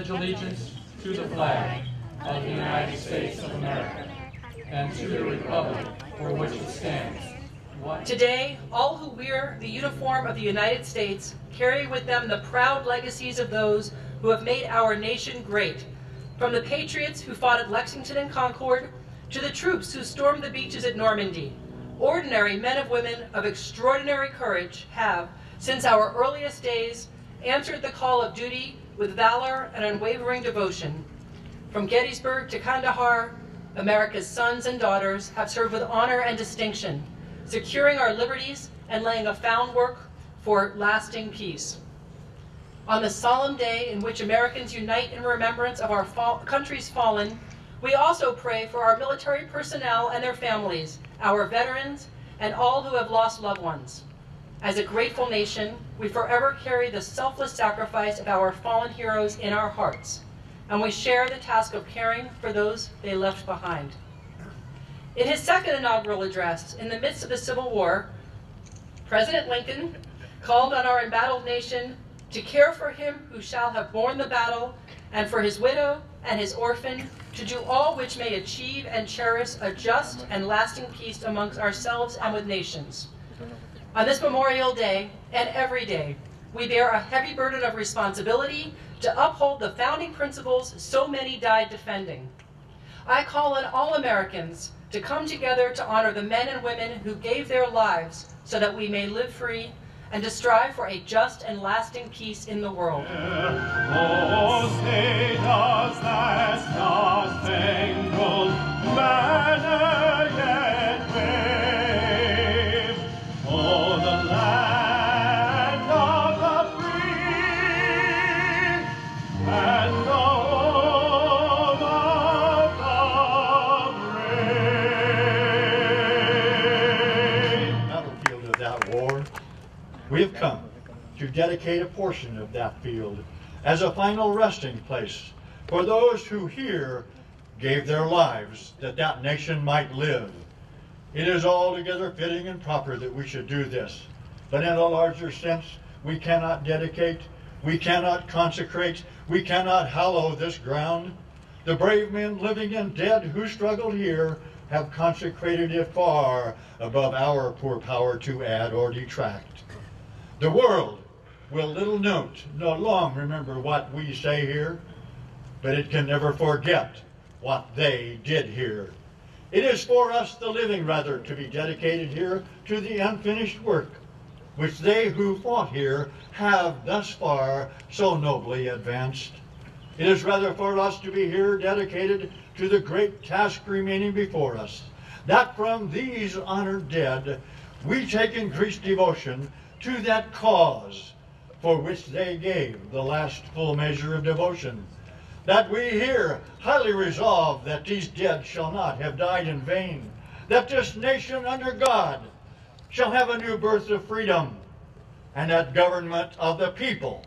pledge allegiance to the flag of the United States of America and to the republic for which it stands. Today, all who wear the uniform of the United States carry with them the proud legacies of those who have made our nation great, from the patriots who fought at Lexington and Concord to the troops who stormed the beaches at Normandy. Ordinary men and women of extraordinary courage have, since our earliest days, answered the call of duty with valor and unwavering devotion. From Gettysburg to Kandahar, America's sons and daughters have served with honor and distinction, securing our liberties and laying a groundwork for lasting peace. On the solemn day in which Americans unite in remembrance of our country's fallen, we also pray for our military personnel and their families, our veterans, and all who have lost loved ones. As a grateful nation, we forever carry the selfless sacrifice of our fallen heroes in our hearts, and we share the task of caring for those they left behind. In his second inaugural address, in the midst of the Civil War, President Lincoln called on our embattled nation to care for him who shall have borne the battle, and for his widow and his orphan, to do all which may achieve and cherish a just and lasting peace amongst ourselves and with nations. On this Memorial Day, and every day, we bear a heavy burden of responsibility to uphold the founding principles so many died defending. I call on all Americans to come together to honor the men and women who gave their lives so that we may live free, and to strive for a just and lasting peace in the world. Oh, say does that star-spangled banner yet wave o'er the land of the free and the home of the brave? Battlefield of that war, we have come to dedicate a portion of that field as a final resting place for those who here gave their lives that that nation might live. It is altogether fitting and proper that we should do this, but in a larger sense, we cannot dedicate, we cannot consecrate, we cannot hallow this ground. The brave men, living and dead, who struggled here have consecrated it far above our poor power to add or detract. The world will little note, nor long remember what we say here, but it can never forget what they did here. It is for us, the living rather, to be dedicated here to the unfinished work, which they who fought here have thus far so nobly advanced. It is rather for us to be here dedicated to the great task remaining before us, that from these honored dead we take increased devotion to that cause for which they gave the last full measure of devotion, that we here highly resolve that these dead shall not have died in vain, that this nation under God shall have a new birth of freedom, and that government of the people,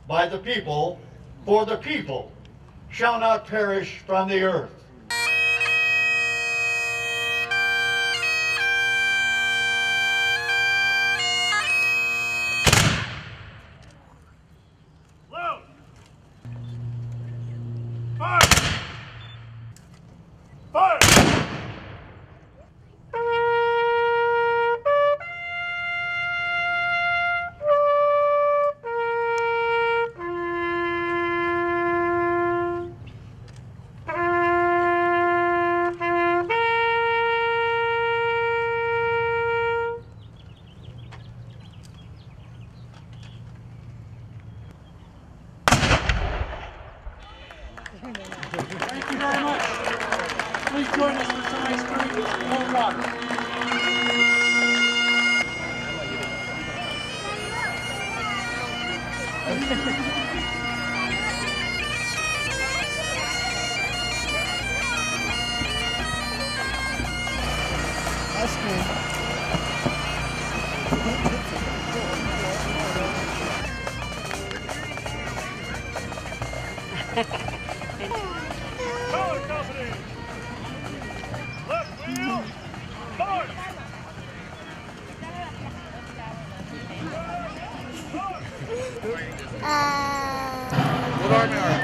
by the people, for the people, shall not perish from the earth. Thank you very much. Please join us for some ice cream and cold water. Ice cream. Color company! Left wheel! Forward! What are